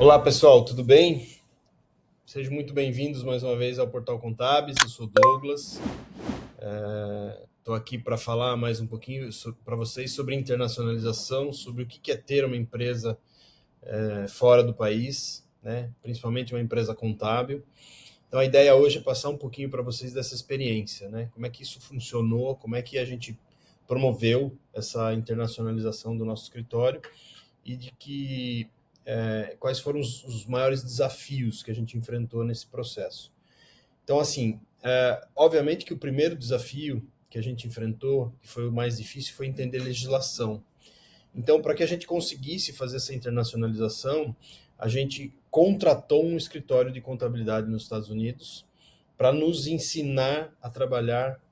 Olá pessoal, tudo bem? Sejam muito bem-vindos mais uma vez ao Portal Contábeis. Eu sou Douglas. Estou aqui para falar mais um pouquinho para vocês sobre internacionalização, sobre o que é ter uma empresa fora do país, né? Principalmente uma empresa contábil. Então a ideia hoje é passar um pouquinho para vocês dessa experiência, né? Como é que isso funcionou, como é que a gente promoveu essa internacionalização do nosso escritório e de que quais foram os maiores desafios que a gente enfrentou nesse processo. Então, assim, obviamente que o primeiro desafio que a gente enfrentou, que foi o mais difícil, foi entender legislação. Então, para que a gente conseguisse fazer essa internacionalização, a gente contratou um escritório de contabilidade nos Estados Unidos para nos ensinar a trabalhar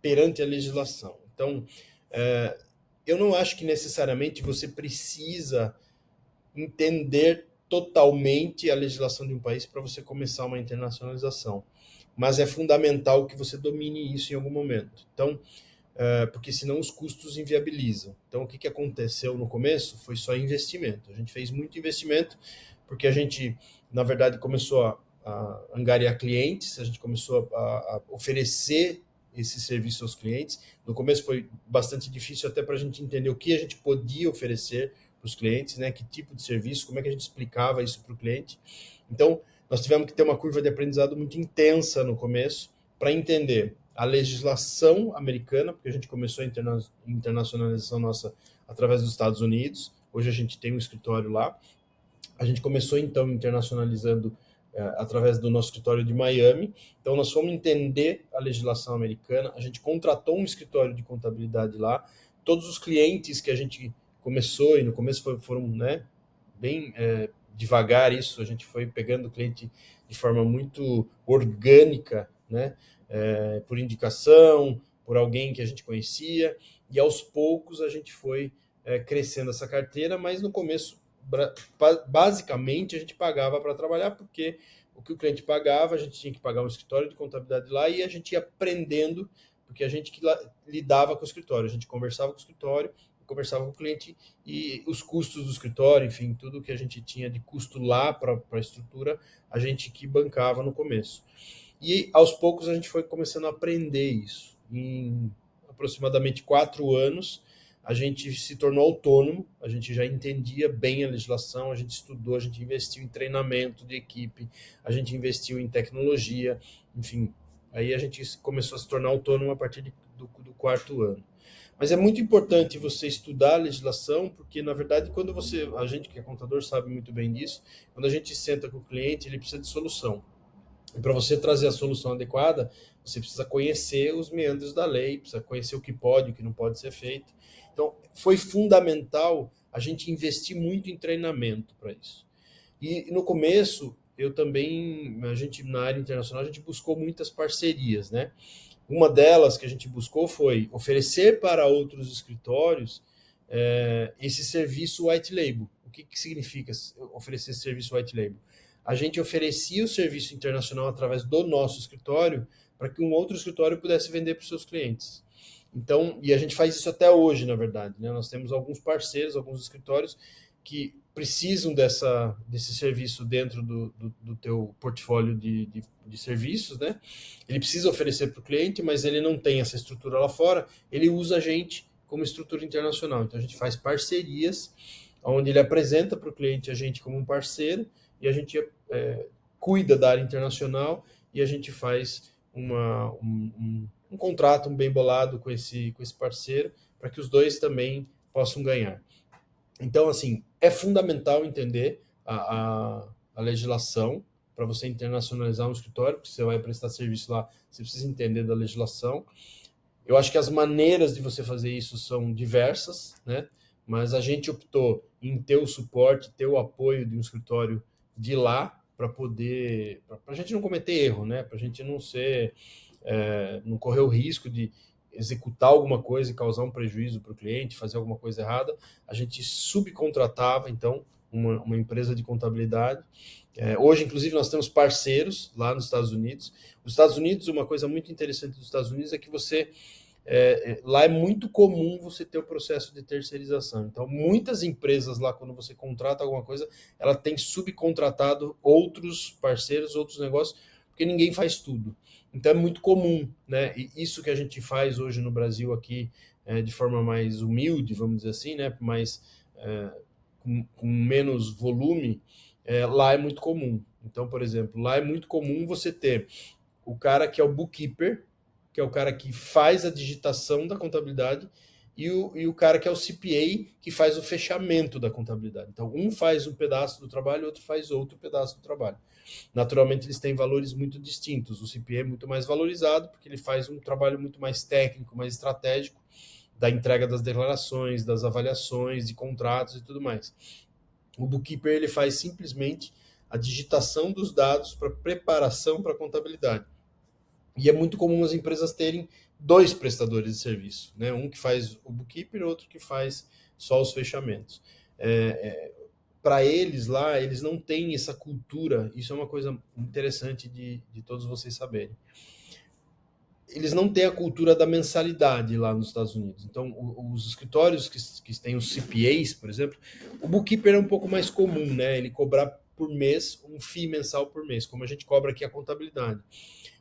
perante a legislação. Então, eu não acho que necessariamente você precisa entender totalmente a legislação de um país para você começar uma internacionalização. Mas é fundamental que você domine isso em algum momento. Então, porque senão os custos inviabilizam. Então, o que aconteceu no começo foi só investimento. A gente fez muito investimento porque a gente, na verdade, começou a angariar clientes, a gente começou a oferecer esse serviço aos clientes. No começo foi bastante difícil até para a gente entender o que a gente podia oferecer para os clientes, né? Que tipo de serviço, como é que a gente explicava isso para o cliente. Então, nós tivemos que ter uma curva de aprendizado muito intensa no começo para entender a legislação americana, porque a gente começou a internacionalização nossa através dos Estados Unidos. Hoje a gente tem um escritório lá. A gente começou, então, internacionalizando através do nosso escritório de Miami. Então, nós fomos entender a legislação americana. A gente contratou um escritório de contabilidade lá. Todos os clientes que a gente começou, e no começo foram né, bem devagar isso, a gente foi pegando o cliente de forma muito orgânica, né, por indicação, por alguém que a gente conhecia, e aos poucos a gente foi crescendo essa carteira, mas no começo, basicamente, a gente pagava para trabalhar, porque o que o cliente pagava, a gente tinha que pagar um escritório de contabilidade lá, e a gente ia aprendendo, porque a gente que lidava com o escritório, a gente conversava com o escritório, conversava com o cliente e os custos do escritório, enfim, tudo que a gente tinha de custo lá para a estrutura, a gente que bancava no começo. E aos poucos a gente foi começando a aprender isso. Em aproximadamente 4 anos, a gente se tornou autônomo, a gente já entendia bem a legislação, a gente estudou, a gente investiu em treinamento de equipe, a gente investiu em tecnologia, enfim. Aí a gente começou a se tornar autônomo a partir do 4º ano. Mas é muito importante você estudar a legislação, porque, na verdade, quando a gente que é contador sabe muito bem disso, quando a gente senta com o cliente, ele precisa de solução. E para você trazer a solução adequada, você precisa conhecer os meandros da lei, precisa conhecer o que pode e o que não pode ser feito. Então, foi fundamental a gente investir muito em treinamento para isso. E no começo, a gente na área internacional, a gente buscou muitas parcerias, né? Uma delas que a gente buscou foi oferecer para outros escritórios esse serviço white label. O que significa oferecer esse serviço white label? A gente oferecia o serviço internacional através do nosso escritório para que um outro escritório pudesse vender para os seus clientes. Então, e a gente faz isso até hoje, na verdade, né? Nós temos alguns parceiros, alguns escritórios que precisam desse serviço dentro do teu portfólio de serviços, né? Ele precisa oferecer para o cliente, mas ele não tem essa estrutura lá fora, ele usa a gente como estrutura internacional. Então a gente faz parcerias, onde ele apresenta para o cliente a gente como um parceiro, e a gente cuida da área internacional, e a gente faz um contrato, bem bolado com esse parceiro, para que os dois também possam ganhar. Então, assim, é fundamental entender a legislação para você internacionalizar um escritório, porque você vai prestar serviço lá, você precisa entender da legislação. Eu acho que as maneiras de você fazer isso são diversas, né? Mas a gente optou em ter o suporte, ter o apoio de um escritório de lá, para a gente não cometer erro, né? Para a gente não correr o risco de executar alguma coisa e causar um prejuízo para o cliente, fazer alguma coisa errada. A gente subcontratava, então, uma empresa de contabilidade. Hoje, inclusive, nós temos parceiros lá nos Estados Unidos. Os Estados Unidos, uma coisa muito interessante dos Estados Unidos é que você lá é muito comum você ter o processo de terceirização. Então, muitas empresas lá, quando você contrata alguma coisa, ela tem subcontratado outros parceiros, outros negócios, porque ninguém faz tudo. Então, é muito comum, né? E isso que a gente faz hoje no Brasil aqui, de forma mais humilde, vamos dizer assim, né? Mais, com menos volume, lá é muito comum. Então, por exemplo, lá é muito comum você ter o cara que é o bookkeeper, que é o cara que faz a digitação da contabilidade, e o cara que é o CPA, que faz o fechamento da contabilidade. Então, um faz um pedaço do trabalho, o outro faz outro pedaço do trabalho. Naturalmente, eles têm valores muito distintos. O CPA é muito mais valorizado, porque ele faz um trabalho muito mais técnico, mais estratégico, da entrega das declarações, das avaliações, de contratos e tudo mais. O bookkeeper ele faz simplesmente a digitação dos dados para preparação para a contabilidade. E é muito comum as empresas terem dois prestadores de serviço, né? Um que faz o bookkeeper, outro que faz só os fechamentos. Para eles lá, eles não têm essa cultura, isso é uma coisa interessante de todos vocês saberem. Eles não têm a cultura da mensalidade lá nos Estados Unidos. Então, os escritórios que têm os CPAs, por exemplo, o bookkeeper é um pouco mais comum, né? Ele cobrar por mês, um FII mensal por mês, como a gente cobra aqui a contabilidade.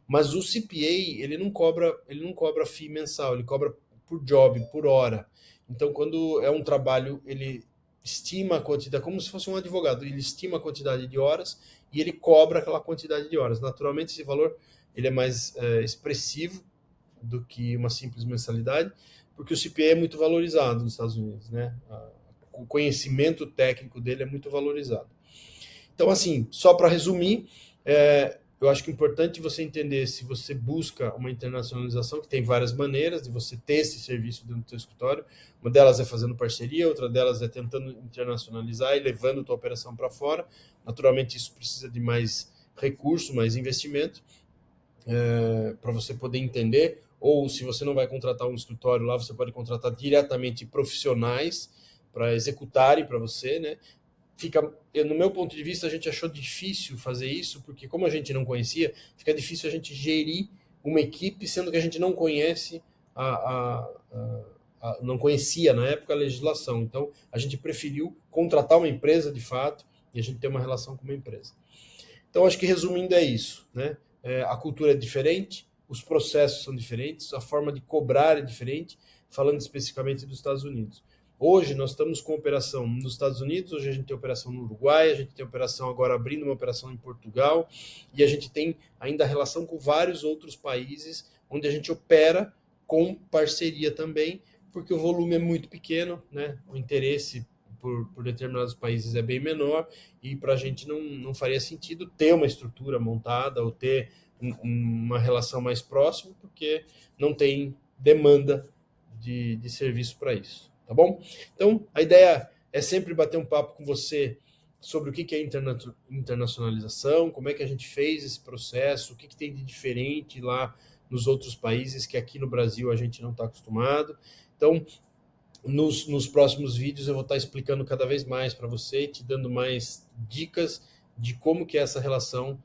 Mas o CPA, ele não cobra FII mensal, ele cobra por job, por hora. Então, quando é um trabalho, ele estima a quantidade, como se fosse um advogado, ele estima a quantidade de horas e ele cobra aquela quantidade de horas. Naturalmente, esse valor ele é mais expressivo do que uma simples mensalidade, porque o CPA é muito valorizado nos Estados Unidos, né? O conhecimento técnico dele é muito valorizado. Então, assim, só para resumir, eu acho que é importante você entender se você busca uma internacionalização, que tem várias maneiras de você ter esse serviço dentro do seu escritório. Uma delas é fazendo parceria, outra delas é tentando internacionalizar e levando a tua operação para fora. Naturalmente, isso precisa de mais recurso, mais investimento, para você poder entender. Ou se você não vai contratar um escritório lá, você pode contratar diretamente profissionais para executarem para você, né? No meu ponto de vista, a gente achou difícil fazer isso, porque como a gente não conhecia, fica difícil a gente gerir uma equipe, sendo que a gente não conhece não conhecia na época a legislação. Então, a gente preferiu contratar uma empresa de fato e a gente ter uma relação com uma empresa. Então, acho que resumindo é isso, né? A cultura é diferente, os processos são diferentes, a forma de cobrar é diferente, falando especificamente dos Estados Unidos. Hoje nós estamos com operação nos Estados Unidos, hoje a gente tem operação no Uruguai, a gente tem operação agora abrindo uma operação em Portugal, e a gente tem ainda relação com vários outros países, onde a gente opera com parceria também, porque o volume é muito pequeno, né? O interesse por determinados países é bem menor, e para a gente não faria sentido ter uma estrutura montada ou ter uma relação mais próxima, porque não tem demanda de serviço para isso. Tá bom? Então, a ideia é sempre bater um papo com você sobre o que é internacionalização, como é que a gente fez esse processo, o que tem de diferente lá nos outros países que aqui no Brasil a gente não está acostumado. Então, nos próximos vídeos eu vou estar explicando cada vez mais para você, te dando mais dicas de como que é essa relação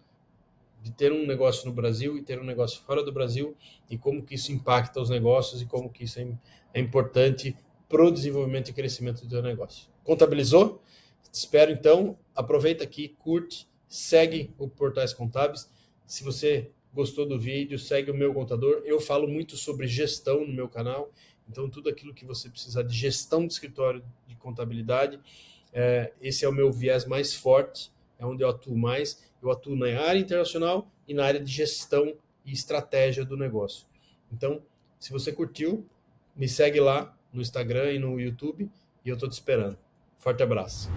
de ter um negócio no Brasil e ter um negócio fora do Brasil, e como que isso impacta os negócios e como que isso é importante para o desenvolvimento e crescimento do teu negócio. Contabilizou? Te espero então, aproveita aqui, curte, segue o Portais Contábeis. Se você gostou do vídeo, segue o Meu Contador. Eu falo muito sobre gestão no meu canal, então tudo aquilo que você precisar de gestão de escritório de contabilidade, esse é o meu viés mais forte, é onde eu atuo mais. Eu atuo na área internacional e na área de gestão e estratégia do negócio. Então, se você curtiu, me segue lá no Instagram e no YouTube, e eu estou te esperando. Forte abraço.